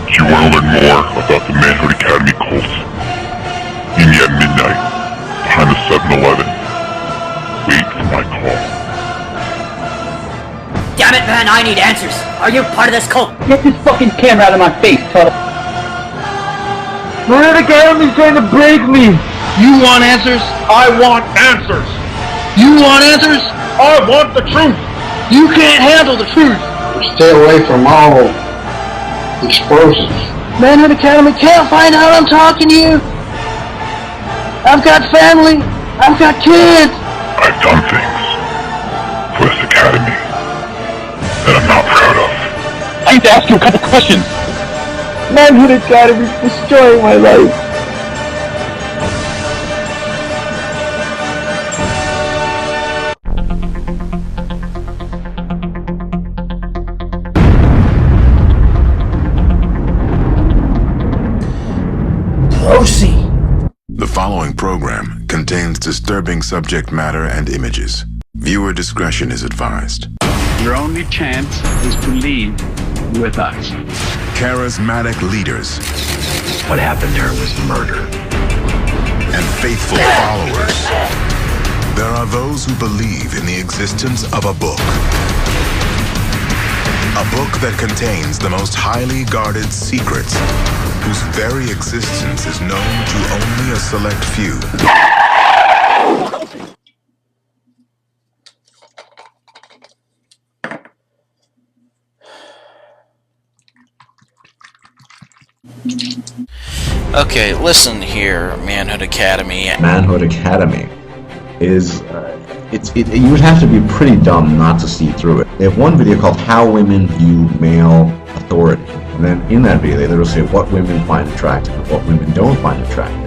If you want to learn more about the Manhood Academy cult, meet me at midnight behind the 7-Eleven. Wait for my call. Damn it, man, I need answers. Are you part of this cult? Get this fucking camera out of my face, Tuttle. Manhood Academy's trying to break me. You want answers? I want answers. You want answers? I want the truth. You can't handle the truth. Stay away from all explosives. Manhood Academy can't find out I'm talking to you. I've got family. I've got kids. I've done things for this academy that I'm not proud of. I need to ask you a couple questions. Manhood Academy's destroying my life. Proceed. The following program contains disturbing subject matter and images. Viewer discretion is advised. Your only chance is to leave with us. Charismatic leaders. What happened there was murder. And faithful followers. There are those who believe in the existence of a book. A book that contains the most highly guarded secrets, whose very existence is known to only a select few. Okay, listen here, Manhood Academy. Manhood Academy is, you would have to be pretty dumb not to see through it. They have one video called How Women View Male Authority. And then in that video, they will say what women find attractive and what women don't find attractive.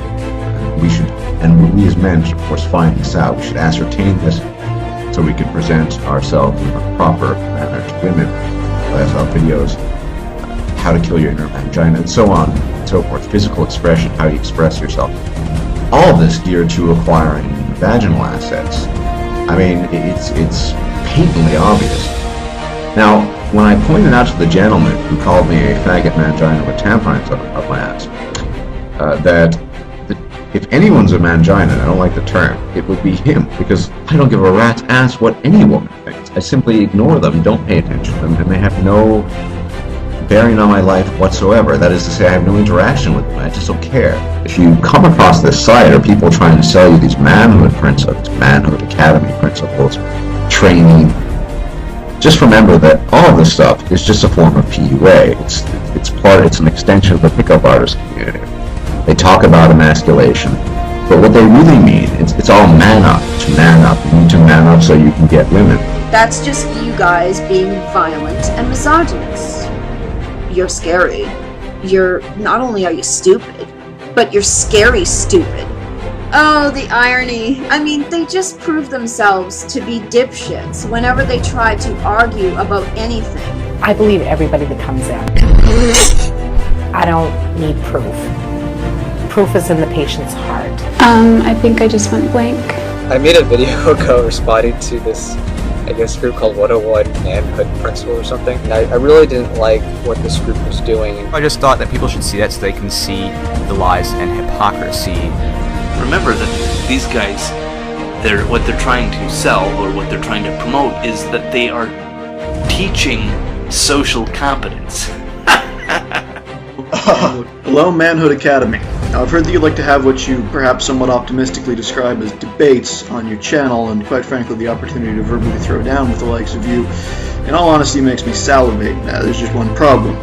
We as men should, of course, find this out. We should ascertain this so we can present ourselves in a proper manner to women. That's our videos, how to kill your inner vagina, and so on and so forth. Physical expression, how you express yourself. All of this geared to acquiring vaginal assets. I mean, it's patently obvious. Now, when I pointed out to the gentleman who called me a faggot mangina with tampons up my ass, that if anyone's a mangina, and I don't like the term, it would be him, because I don't give a rat's ass what any woman thinks. I simply ignore them, don't pay attention to them, and they have no bearing on my life whatsoever. That is to say, I have no interaction with them. I just don't care. If you come across this site, or people trying to sell you these manhood principles, Manhood Academy principles, training, just remember that all of this stuff is just a form of PUA. It's an extension of the pickup artist community. They talk about emasculation, but what they really mean, it's all man up. To man up. You need to man up so you can get women. That's just you guys being violent and misogynist. You're scary. Not only are you stupid, but you're scary stupid. Oh, the irony. I mean, they just prove themselves to be dipshits whenever they try to argue about anything. I believe everybody that comes in. I don't need proof. Proof is in the patient's heart. I think I just went blank. I made a video ago responding to this, I guess, group called 101 Manhood Principle or something. And I really didn't like what this group was doing. I just thought that people should see that so they can see the lies and hypocrisy. Remember that these guys, what they're trying to sell or what they're trying to promote is that they are teaching social competence. Hello, Manhood Academy. Now, I've heard that you like to have what you perhaps somewhat optimistically describe as debates on your channel, and quite frankly, the opportunity to verbally throw down with the likes of you, in all honesty, makes me salivate. Now, there's just one problem.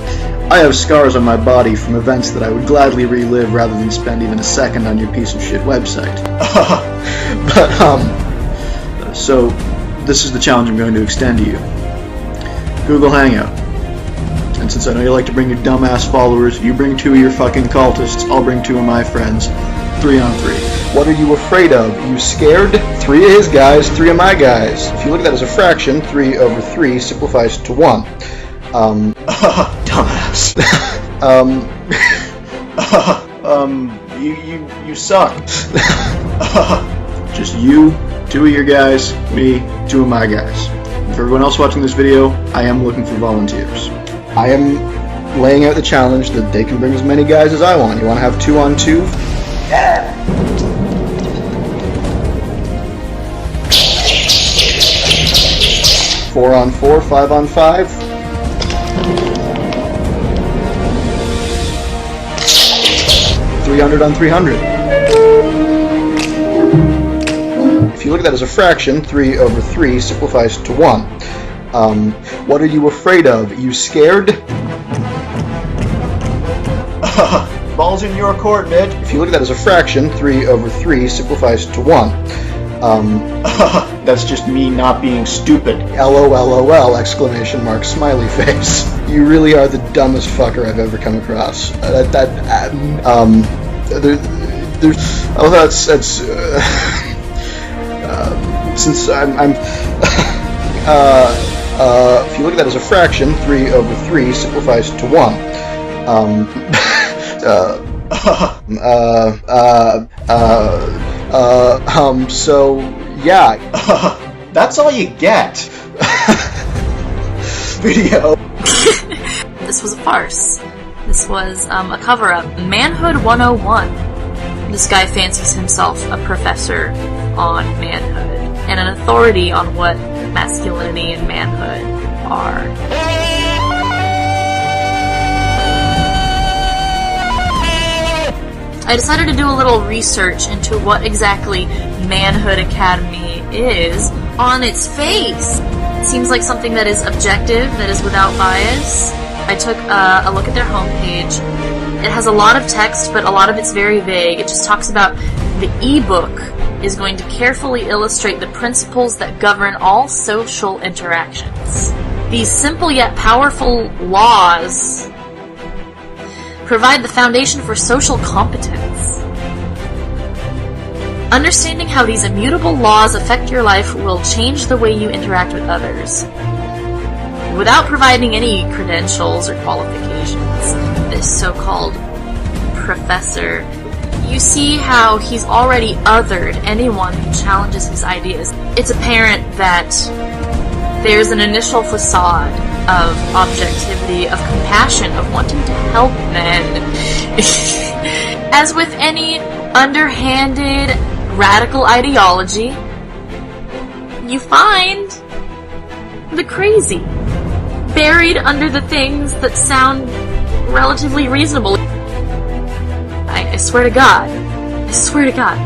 I have scars on my body from events that I would gladly relive rather than spend even a second on your piece of shit website. So, this is the challenge I'm going to extend to you. Google Hangout. And since I know you like to bring your dumbass followers, you bring 2 of your fucking cultists, I'll bring 2 of my friends. 3 on 3. What are you afraid of? Are you scared? 3 of his guys, 3 of my guys. If you look at that as a fraction, 3 over 3 simplifies to 1. Dumbass. You suck. Just you, 2 of your guys, me, 2 of my guys. For everyone else watching this video, I am looking for volunteers. I am laying out the challenge that they can bring as many guys as I want. You want to have 2-on-2? Yeah. 4-on-4, 5-on-5? 300-on-300. If you look at that as a fraction, 3 over 3 simplifies to 1. What are you afraid of? You scared? Ball's in your court, Mitch. If you look at that as a fraction, 3 over 3 simplifies to 1. That's just me not being stupid. LOLOL! Exclamation mark! Smiley face. You really are the dumbest fucker I've ever come across. Since I'm if you look at that as a fraction, 3 over 3 simplifies to 1. So, yeah. That's all you get. Video. This was a farce. This was a cover-up. Manhood 101. This guy fancies himself a professor on manhood and an authority on what masculinity and manhood are. I decided to do a little research into what exactly Manhood Academy is on its face. It seems like something that is objective, that is without bias. I took a look at their homepage. It has a lot of text, but a lot of it's very vague. It just talks about the ebook is going to carefully illustrate the principles that govern all social interactions. These simple yet powerful laws provide the foundation for social competence. Understanding how these immutable laws affect your life will change the way you interact with others. Without providing any credentials or qualifications, this so-called professor, you see how he's already othered anyone who challenges his ideas. It's apparent that there's an initial facade of objectivity, of compassion, of wanting to help men. As with any underhanded, radical ideology, you find the crazy buried under the things that sound relatively reasonable. I swear to God. I swear to God.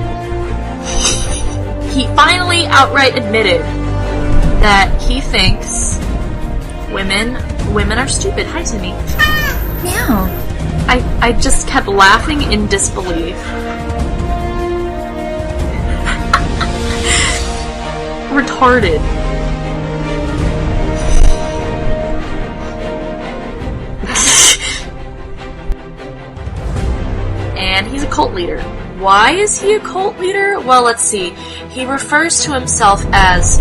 He finally outright admitted that he thinks women are stupid. Hi, Timmy. Meow. I just kept laughing in disbelief. Retarded. And he's a cult leader. Why is he a cult leader? Well, let's see. He refers to himself as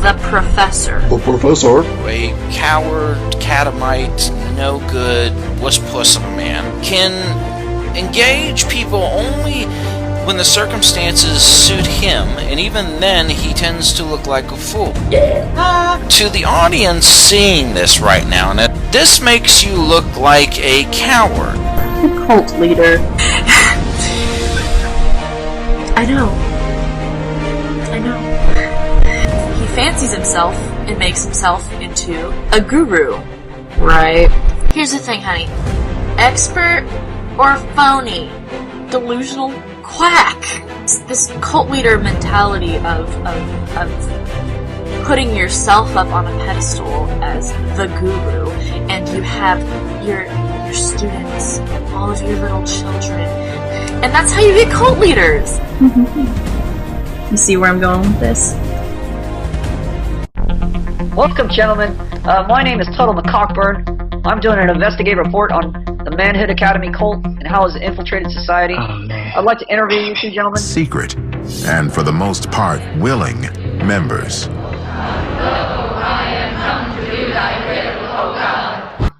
the Professor. The Professor? A coward, catamite, no good, wuss puss of a man. Can engage people only when the circumstances suit him, and even then he tends to look like a fool. To the audience seeing this right now, and this makes you look like a coward. Cult leader. I know. He fancies himself and makes himself into a guru. Right. Here's the thing, honey. Expert or phony? Delusional quack. It's this cult leader mentality of putting yourself up on a pedestal as the guru, and you have your students, all of your little children, and that's how you get cult leaders. You see where I'm going with this? Welcome, gentlemen. My name is Tuttle McCockburn. I'm doing an investigative report on the Manhood Academy cult and how it's infiltrated society. I'd like to interview you two gentlemen. Secret, and for the most part, willing members.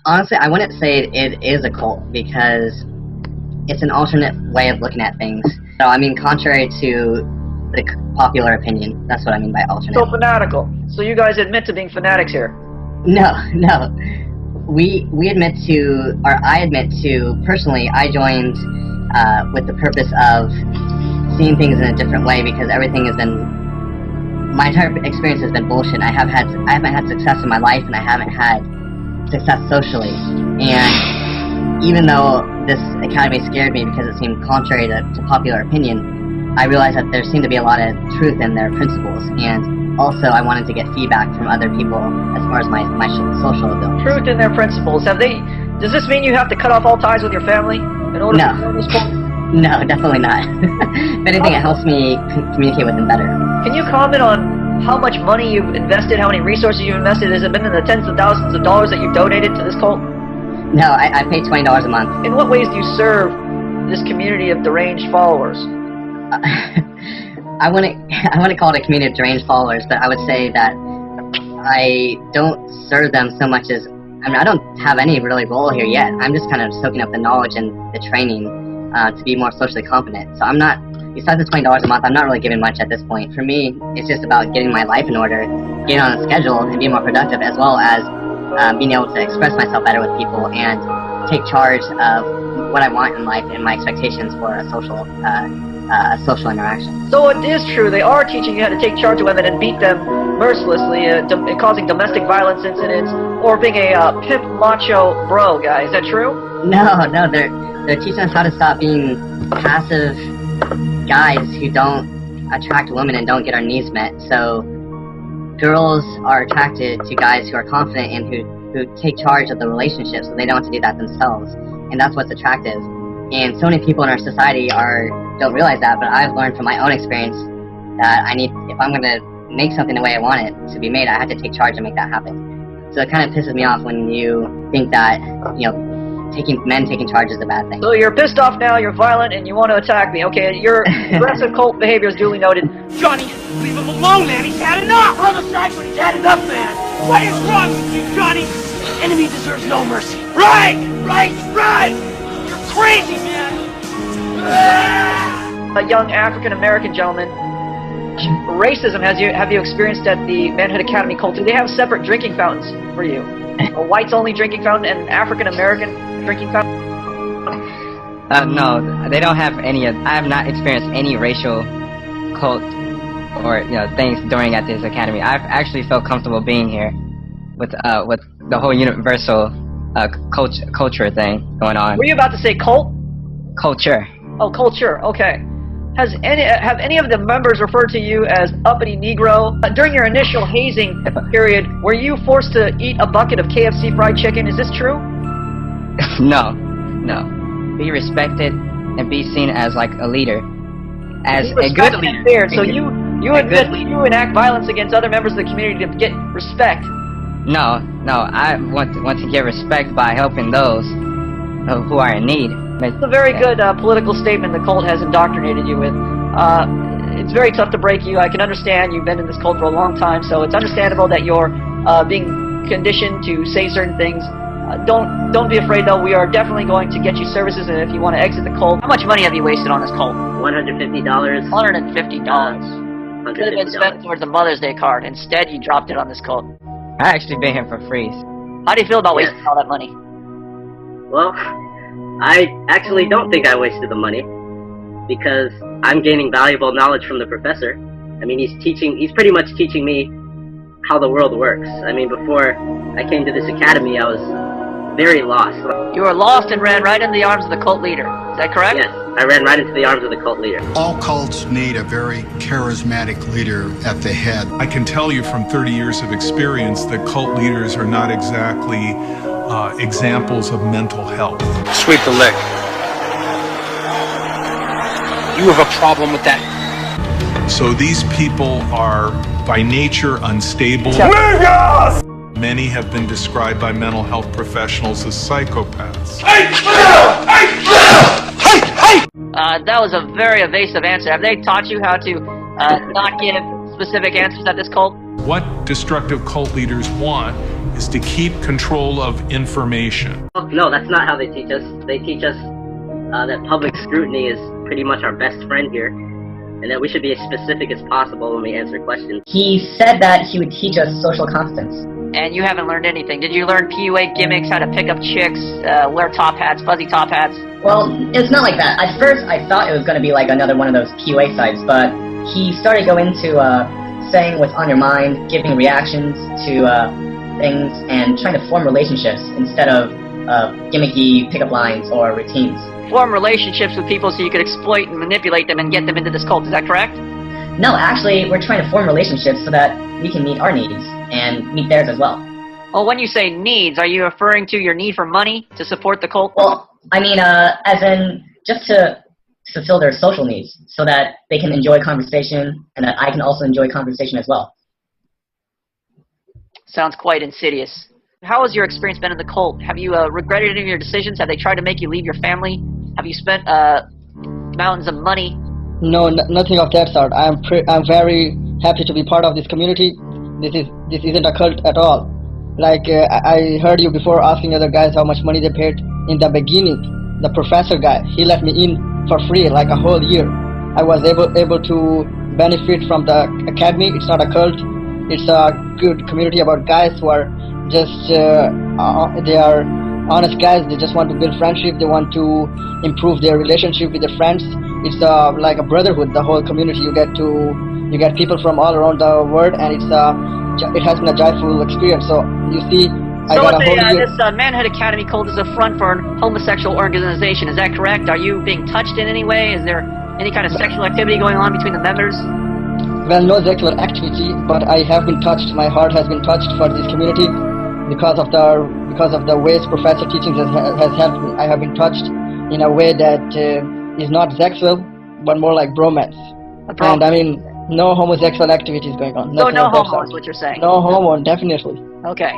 Honestly, I wouldn't say it is a cult because it's an alternate way of looking at things. So, I mean, contrary to the popular opinion, that's what I mean by alternate. So fanatical. So you guys admit to being fanatics here? No. we admit to, or I admit to, personally, I joined with the purpose of seeing things in a different way, because everything has been, my entire experience has been bullshit. I haven't had success in my life, and I haven't had success socially. And even though this academy scared me because it seemed contrary to popular opinion, I realized that there seemed to be a lot of truth in their principles, and also I wanted to get feedback from other people as far as my social abilities. Truth in their principles. Does this mean you have to cut off all ties with your family in order to join this cult? No, definitely not. If anything, it helps me communicate with them better. Can you comment on how much money you've invested, how many resources you've invested? Has it been in the tens of thousands of dollars that you've donated to this cult? No, I pay $20 a month. In what ways do you serve this community of deranged followers? I wouldn't call it a community of deranged followers, but I would say that I don't serve them so much as, I don't have any really role here yet. I'm just kind of soaking up the knowledge and the training to be more socially competent. So I'm not, besides the $20 a month, I'm not really giving much at this point. For me, it's just about getting my life in order, getting on a schedule, and being more productive, as well as being able to express myself better with people and take charge of what I want in life and my expectations for a social interaction. So it is true, they are teaching you how to take charge of women and beat them mercilessly, causing domestic violence incidents, or being a pimp macho bro guy. Is that true? No, they're teaching us how to stop being passive guys who don't attract women and don't get our needs met. So girls are attracted to guys who are confident and who take charge of the relationship, so they don't have to do that themselves. And that's what's attractive. And so many people in our society don't realize that, but I've learned from my own experience that if I'm going to make something the way I want it to be made, I have to take charge and make that happen. So it kind of pisses me off when you think that, men taking charge is a bad thing. So you're pissed off now, you're violent, and you want to attack me. Okay, your aggressive cult behavior is duly noted. Johnny, leave him alone, man. He's had enough. Pull aside when he's had enough, man. What is wrong with you, Johnny? The enemy deserves no mercy. Right! You're crazy, man. A young African-American gentleman, racism, have you experienced at the Manhood Academy cult? Do they have separate drinking fountains for you? A whites-only drinking fountain and an African-American drinking fountain? No, they don't have any. I have not experienced any racial cult or things during at this academy. I've actually felt comfortable being here with the whole universal culture thing going on. Were you about to say cult? Culture. Oh, culture. Okay. Have any of the members referred to you as uppity Negro? During your initial hazing period, were you forced to eat a bucket of KFC fried chicken? Is this true? No. Be respected and be seen as like a leader, as a good leader. So you admit that you enact violence against other members of the community to get respect? No. I want to get respect by helping those who are in need. It's a very good political statement the cult has indoctrinated you with. It's very tough to break you. I can understand you've been in this cult for a long time, so it's understandable that you're being conditioned to say certain things. Don't be afraid, though. We are definitely going to get you services, and if you want to exit the cult. How much money have you wasted on this cult? $150. $150. Could have been spent towards the Mother's Day card. Instead, you dropped it on this cult. I actually been here for free. How do you feel about wasting all that money? Well, I actually don't think I wasted the money, because I'm gaining valuable knowledge from the professor. I mean, he's pretty much teaching me how the world works. I mean, before I came to this academy, I was very lost. You were lost and ran right into the arms of the cult leader. Is that correct? Yes, I ran right into the arms of the cult leader. All cults need a very charismatic leader at the head. I can tell you from 30 years of experience that cult leaders are not exactly examples of mental health. Sweep the leg. You have a problem with that. So these people are by nature unstable. Many have been described by mental health professionals as psychopaths. That was a very evasive answer. Have they taught you how to not give specific answers at this cult? What destructive cult leaders want is to keep control of information. No, that's not how they teach us. They teach us that public scrutiny is pretty much our best friend here, and that we should be as specific as possible when we answer questions. He said that he would teach us social competence. and you haven't learned anything. Did you learn PUA gimmicks, how to pick up chicks, wear top hats, fuzzy top hats? Well, it's not like that. At first, I thought it was going to be like another one of those PUA sites, but he started going into saying what's on your mind, giving reactions to things, and trying to form relationships instead of gimmicky pickup lines or routines. Form relationships with people so you could exploit and manipulate them and get them into this cult, is that correct? No, actually, we're trying to form relationships so that we can meet our needs and meet theirs as well. Well, when you say needs, are you referring to your need for money to support the cult? Well, I mean, as in just to fulfill their social needs so that they can enjoy conversation and that I can also enjoy conversation as well. Sounds quite insidious. How has your experience been in the cult? Have you regretted any of your decisions? Have they tried to make you leave your family? Have you spent mountains of money? No, nothing of that sort. I'm very happy to be part of this community. This isn't a cult at all. Like I heard you before asking other guys how much money they paid in the beginning. The professor guy, he let me in for free, like a whole year. I was able to benefit from the academy. It's not a cult. It's a good community about guys who are just they are honest guys. They just want to build friendship. They want to improve their relationship with their friends. It's like a brotherhood. The whole community. You get people from all around the world, and it has been a joyful experience. So you see, I got a whole year. This Manhood Academy cult is a front for a homosexual organization. Is that correct? Are you being touched in any way? Is there any kind of sexual activity going on between the members? Well, no sexual activity, but I have been touched. My heart has been touched for this community because of the ways Professor teachings has helped me. I have been touched in a way that is not sexual, but more like bromance. And I mean, no homosexual activities going on. So no homo is what you're saying? No homo, definitely. Okay.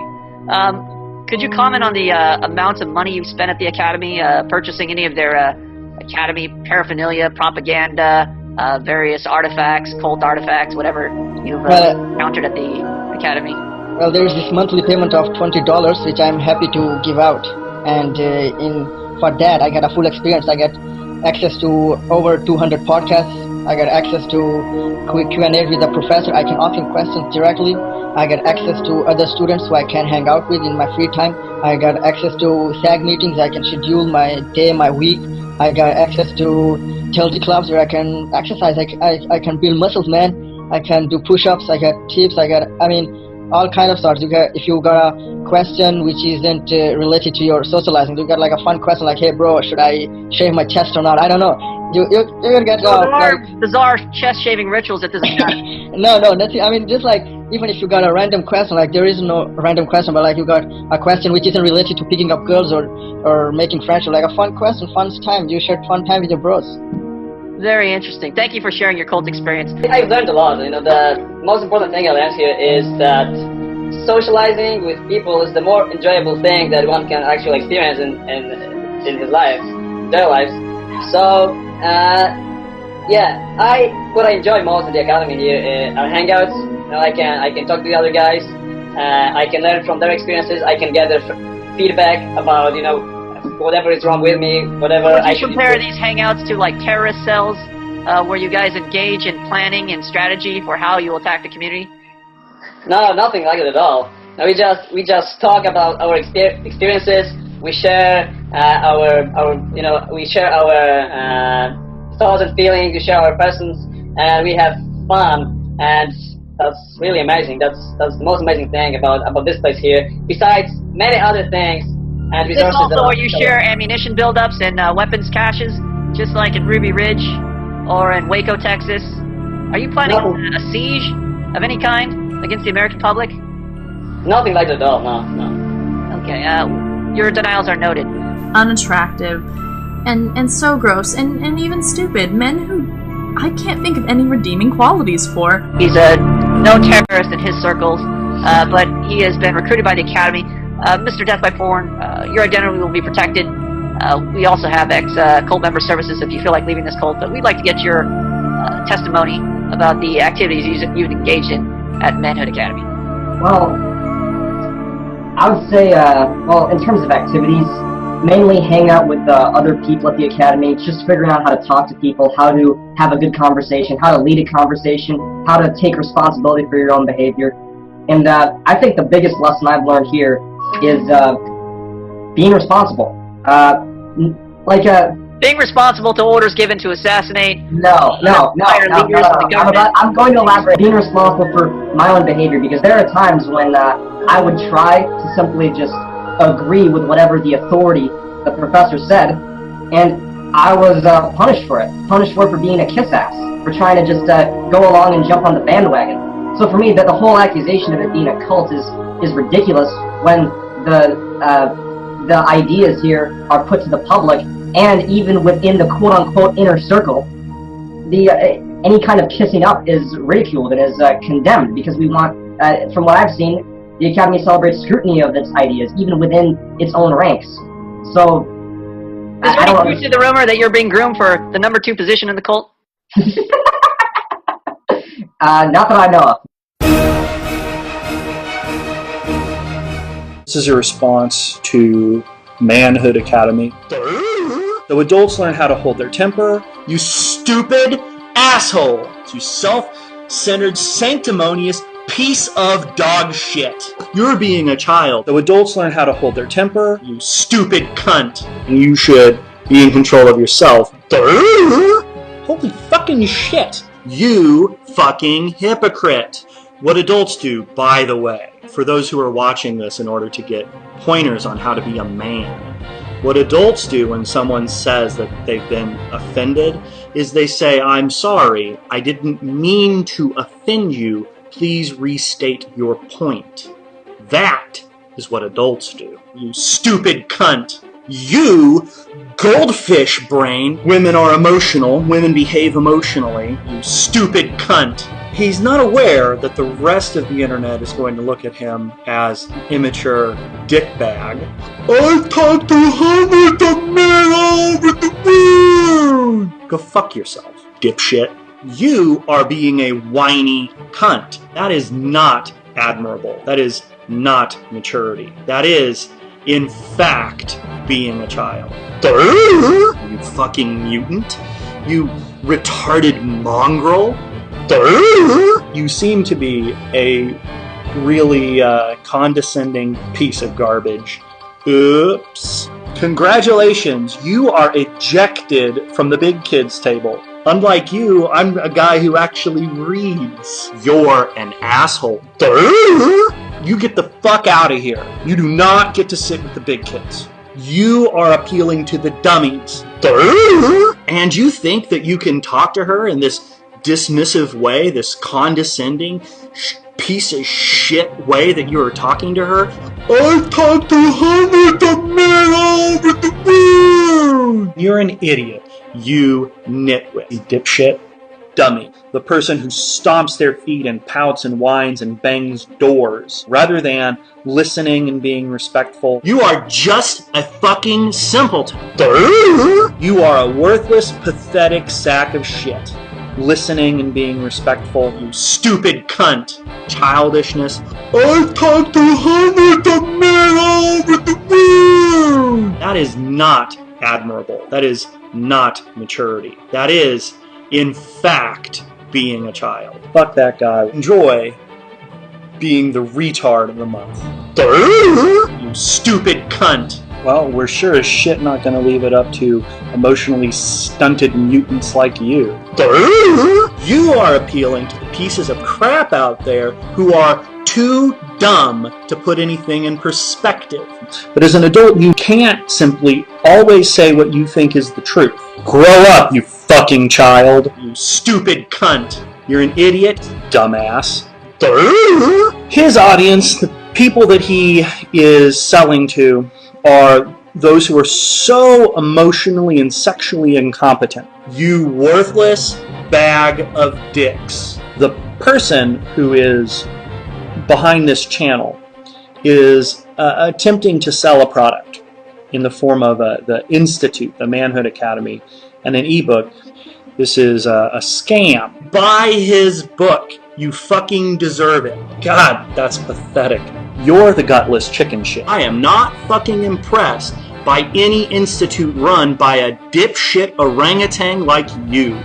Could you comment on the amounts of money you spent at the Academy, purchasing any of their Academy paraphernalia, propaganda, various artifacts, cult artifacts, whatever you've encountered at the Academy? Well, there's this monthly payment of $20, which I'm happy to give out. And for that, I get a full experience. I get access to over 200 podcasts. I get access to Q&A with the professor. I can ask him questions directly. I get access to other students who I can hang out with in my free time. I got access to SAG meetings. I can schedule my day, my week. I got access to healthy clubs where I can exercise. I can build muscles, man. I can do push-ups. I got tips. All kind of sorts. If you got a question which isn't related to your socializing, you got like a fun question like, hey bro, should I shave my chest or not? I don't know. You get bizarre chest shaving rituals at this time. No, nothing. I mean, just like even if you got a random question, like there is no random question, but like you got a question which isn't related to picking up girls or making friendship, like a fun question, fun time. You shared fun time with your bros. Very interesting. Thank you for sharing your cult experience. I've learned a lot. The most important thing I learned here is that socializing with people is the more enjoyable thing that one can actually experience in his life, their lives. So, what I enjoy most at the academy here are hangouts. I can talk to the other guys. I can learn from their experiences. I can gather feedback about whatever is wrong with me, whatever I should compare these hangouts to like terrorist cells, where you guys engage in planning and strategy for how you will attack the community? No, nothing like it at all. No, we just talk about our experiences. We share our thoughts and feelings. We share our persons, and we have fun. And that's really amazing. That's the most amazing thing about this place here. Besides many other things. And is this also where you share ammunition buildups and weapons caches, just like in Ruby Ridge or in Waco, Texas? Are you planning a siege of any kind against the American public? Nothing like that at all, no. Okay, your denials are noted. Unattractive, and so gross, and even stupid. Men who I can't think of any redeeming qualities for. He's a known terrorist in his circles, but he has been recruited by the Academy. Mr. Death by Porn, your identity will be protected. We also have ex-cult member services if you feel like leaving this cult, but we'd like to get your testimony about the activities you've engaged in at Manhood Academy. Well, I would say, in terms of activities, mainly hang out with other people at the Academy, just figuring out how to talk to people, how to have a good conversation, how to lead a conversation, how to take responsibility for your own behavior. And I think the biggest lesson I've learned here is being responsible. Being responsible to orders given to assassinate. No. I'm going to elaborate. Being responsible for my own behavior, because there are times when I would try to simply just agree with whatever the authority, the professor said, and I was punished for it. Punished for being a kiss ass, for trying to just go along and jump on the bandwagon. So for me, the whole accusation of it being a cult is ridiculous when the ideas here are put to the public, and even within the quote-unquote inner circle, any kind of kissing up is ridiculed and is condemned, because we want, from what I've seen, the Academy celebrates scrutiny of its ideas, even within its own ranks. So, is there any truth to the rumor that you're being groomed for the number 2 position in the cult? Not that I know of. This is a response to Manhood Academy. So adults learn how to hold their temper. You stupid asshole! You self-centered, sanctimonious piece of dog shit. You're being a child. So adults learn how to hold their temper. You stupid cunt. And you should be in control of yourself. Holy fucking shit. You fucking hypocrite. What adults do, by the way, for those who are watching this in order to get pointers on how to be a man, what adults do when someone says that they've been offended is they say, I'm sorry, I didn't mean to offend you, please restate your point. That is what adults do. You stupid cunt. You goldfish brain. Women are emotional. Women behave emotionally. You stupid cunt. He's not aware that the rest of the internet is going to look at him as immature dickbag. I've talked to hundreds of men all over the world. Go fuck yourself, dipshit. You are being a whiny cunt. That is not admirable. That is not maturity. That is, in fact, being a child. You fucking mutant. You retarded mongrel. You seem to be a really condescending piece of garbage. Oops. Congratulations, you are ejected from the big kids table. Unlike you, I'm a guy who actually reads. You're an asshole. You get the fuck out of here. You do not get to sit with the big kids. You are appealing to the dummies. And you think that you can talk to her in this dismissive way, this condescending piece of shit way that you are talking to her? I've talked to hundreds of men all over the world! You're an idiot. You nitwit. You dipshit. Dummy. The person who stomps their feet and pouts and whines and bangs doors, rather than listening and being respectful. You are just a fucking simpleton. You are a worthless, pathetic sack of shit. Listening and being respectful, you stupid cunt. Childishness. I've talked to hundreds of men all over the world! That is not admirable. That is not maturity. That is, in fact, being a child. Fuck that guy. Enjoy being the retard of the month. You stupid cunt. Well, we're sure as shit not going to leave it up to emotionally stunted mutants like you. You are appealing to the pieces of crap out there who are too dumb to put anything in perspective. But as an adult, you can't simply always say what you think is the truth. Grow up, you fucking child. You stupid cunt. You're an idiot, dumbass. His audience, the people that he is selling to, are those who are so emotionally and sexually incompetent. You worthless bag of dicks. The person who is behind this channel is attempting to sell a product in the form of the Institute, the Manhood Academy, and an ebook. This is a scam. Buy his book. You fucking deserve it. God, that's pathetic. You're the gutless chicken shit. I am not fucking impressed by any institute run by a dipshit orangutan like you.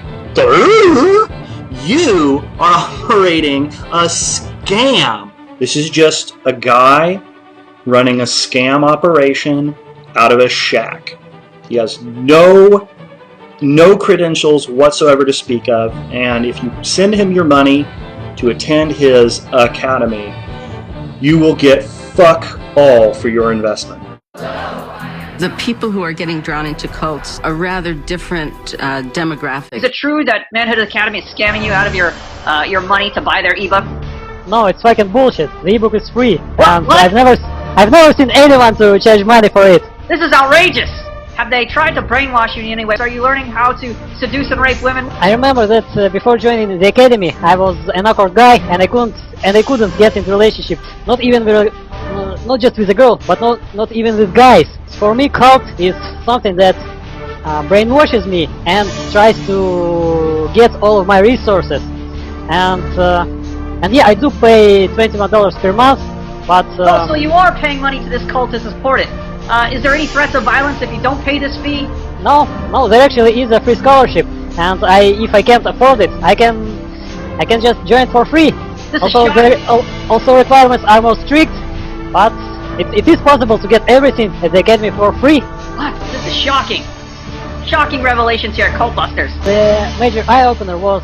You are operating a scam. This is just a guy running a scam operation out of a shack. He has no credentials whatsoever to speak of, and if you send him your money to attend his academy, you will get fuck all for your investment. The people who are getting drawn into cults are rather different demographics. Is it true that Manhood Academy is scamming you out of your money to buy their ebook? No, it's fucking bullshit. The ebook is free. What? I've never seen anyone to charge money for it. This is outrageous! Have they tried to brainwash you in any way? Are you learning how to seduce and rape women? I remember that before joining the academy, I was an awkward guy, and I couldn't get into relationship. Not just with a girl, but not even with guys. For me, cult is something that brainwashes me and tries to get all of my resources. And yeah, I do pay $21 per month, but... so you are paying money to this cult to support it. Is there any threats of violence if you don't pay this fee? No, there actually is a free scholarship, and if I can't afford it, I can just join for free. Also, requirements are more strict, but it is possible to get everything at the academy for free. What? This is shocking. Shocking revelations here at Cult Busters. The major eye-opener was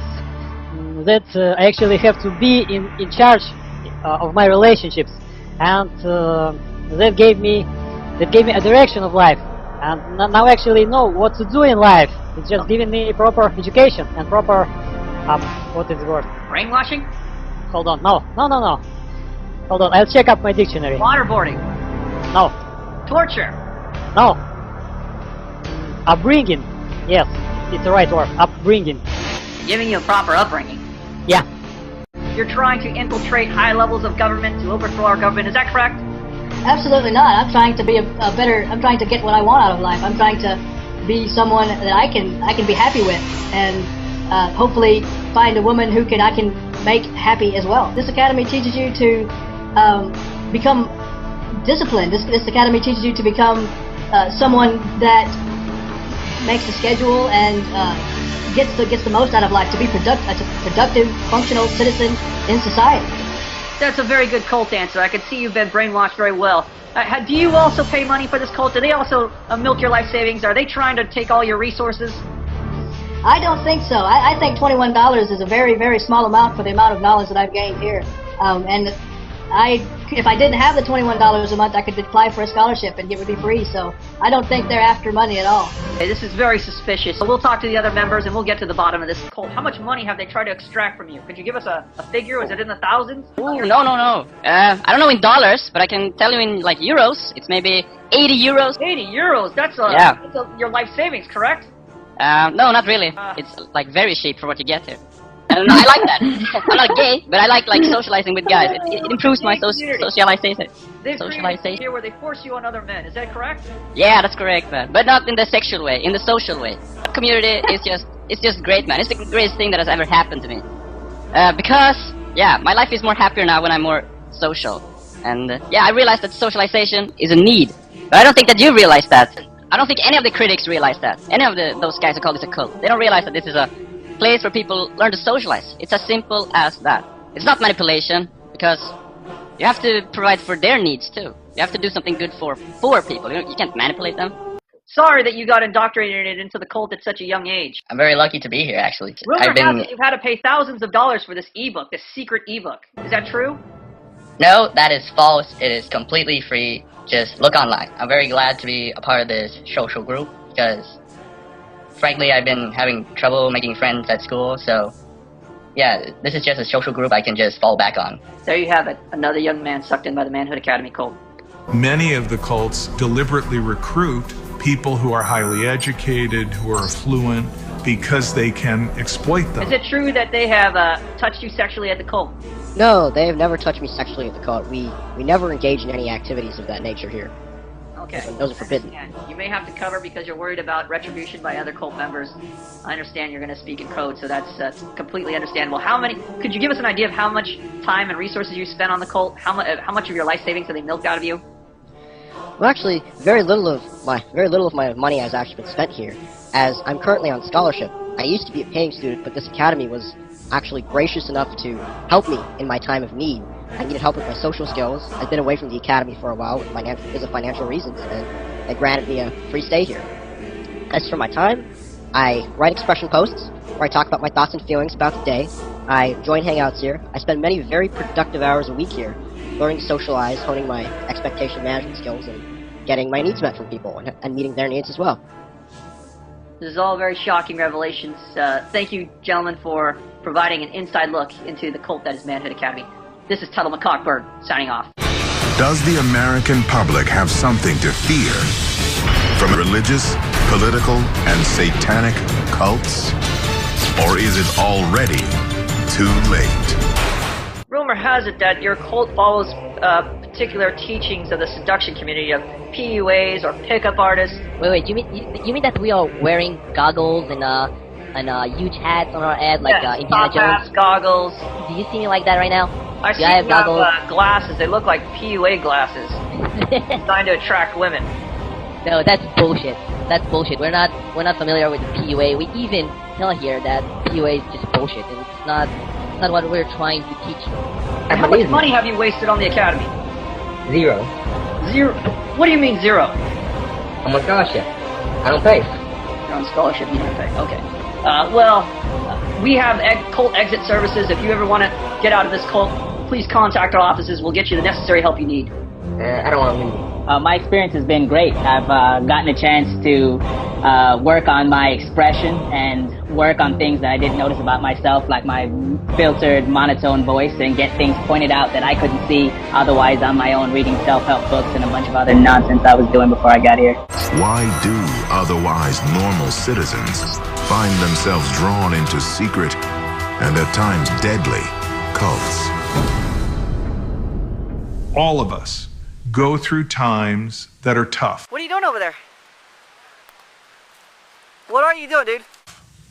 that I actually have to be in charge of my relationships, and that gave me a direction of life, and now I actually know what to do in life. It's just giving me proper education and proper what is the word? Brainwashing? Hold on, no. Hold on, I'll check up my dictionary. Waterboarding? No. Torture? No. Upbringing? Yes, it's the right word. Upbringing. Giving you a proper upbringing? Yeah. You're trying to infiltrate high levels of government to overthrow our government, is that correct? Absolutely not. I'm trying to be I'm trying to get what I want out of life. I'm trying to be someone that I can be happy with, and hopefully find a woman who I can make happy as well. This academy teaches you to become disciplined. This academy teaches you to become someone that makes a schedule and gets the most out of life, to be a productive, functional citizen in society. That's a very good cult answer. I can see you've been brainwashed very well. Do you also pay money for this cult? Do they also milk your life savings? Are they trying to take all your resources? I don't think so. I think $21 is a very, very small amount for the amount of knowledge that I've gained here. And if I didn't have the $21 a month, I could apply for a scholarship and it would be free. So I don't think they're after money at all. Okay, this is very suspicious. So we'll talk to the other members and we'll get to the bottom of this cult. How much money have they tried to extract from you? Could you give us a figure? Is it in the thousands? Ooh, no. I don't know in dollars, but I can tell you in like euros. It's maybe 80 euros. 80 euros? That's your life savings, correct? No, not really. It's like very cheap for what you get here. I like that. I'm not gay, but I like socializing with guys. It improves my socialization. Socialization. Here where they force you on other men. Is that correct? Yeah, that's correct, man. But not in the sexual way. In the social way. Community is just great, man. It's the greatest thing that has ever happened to me. Because my life is more happier now when I'm more social. And I realize that socialization is a need. But I don't think that you realize that. I don't think any of the critics realize that. Any of those guys who call this a cult. They don't realize that this is a place where people learn to socialize. It's as simple as that. It's not manipulation, because you have to provide for their needs too. You have to do something good for people. You can't manipulate them. Sorry that you got indoctrinated into the cult at such a young age. I'm very lucky to be here, actually. Rumor has it you've had to pay thousands of dollars for this ebook, this secret ebook. Is that true? No, that is false. It is completely free. Just look online. I'm very glad to be a part of this social group, because frankly, I've been having trouble making friends at school, so this is just a social group I can just fall back on. There you have it, another young man sucked in by the Manhood Academy cult. Many of the cults deliberately recruit people who are highly educated, who are affluent, because they can exploit them. Is it true that they have touched you sexually at the cult? No, they have never touched me sexually at the cult. We never engage in any activities of that nature here. Okay. Those are forbidden. You may have to cover because you're worried about retribution by other cult members. I understand you're going to speak in code, so that's completely understandable. Could you give us an idea of how much time and resources you spent on the cult? How much of your life savings have they milked out of you? Well, actually, very little of my money has actually been spent here, as I'm currently on scholarship. I used to be a paying student, but this academy was actually gracious enough to help me in my time of need. I needed help with my social skills. I've been away from the academy for a while because of financial reasons, and they granted me a free stay here. As for my time, I write expression posts where I talk about my thoughts and feelings about the day. I join hangouts here. I spend many very productive hours a week here, learning to socialize, honing my expectation management skills, and getting my needs met from people and meeting their needs as well. This is all very shocking revelations. Thank you, gentlemen, for providing an inside look into the cult that is Manhood Academy. This is Tuttle McCockburn, signing off. Does the American public have something to fear from religious, political, and satanic cults? Or is it already too late? Rumor has it that your cult follows particular teachings of the seduction community of PUAs or pickup artists. Wait, you mean that we are wearing goggles and huge hats on our head like Indiana Jones? Goggles. Do you see me like that right now? I see you have glasses. They look like PUA glasses, designed to attract women. No, that's bullshit. That's bullshit. We're not familiar with the PUA. We even tell here that PUA is just bullshit, and it's not what we're trying to teach. And how much money have you wasted on the academy? Zero. Zero? What do you mean zero? I'm on scholarship. I don't pay. You're on scholarship, you don't pay. Okay. We have cult exit services. If you ever want to get out of this cult, please contact our offices. We'll get you the necessary help you need. I don't want to leave. My experience has been great. I've gotten a chance to work on my expression and work on things that I didn't notice about myself, like my filtered, monotone voice, and get things pointed out that I couldn't see otherwise on my own, reading self-help books and a bunch of other nonsense I was doing before I got here. Why do otherwise normal citizens find themselves drawn into secret and at times deadly cults? All of us go through times that are tough. What are you doing over there? What are you doing, dude?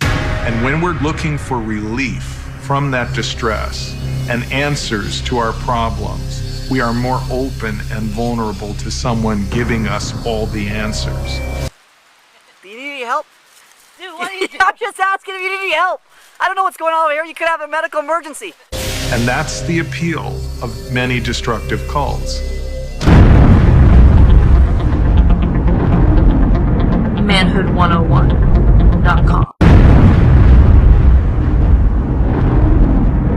And when we're looking for relief from that distress and answers to our problems, we are more open and vulnerable to someone giving us all the answers. Do you need any help? Dude, what are you doing? I'm just asking if you need any help. I don't know what's going on over here. You could have a medical emergency. And that's the appeal of many destructive cults.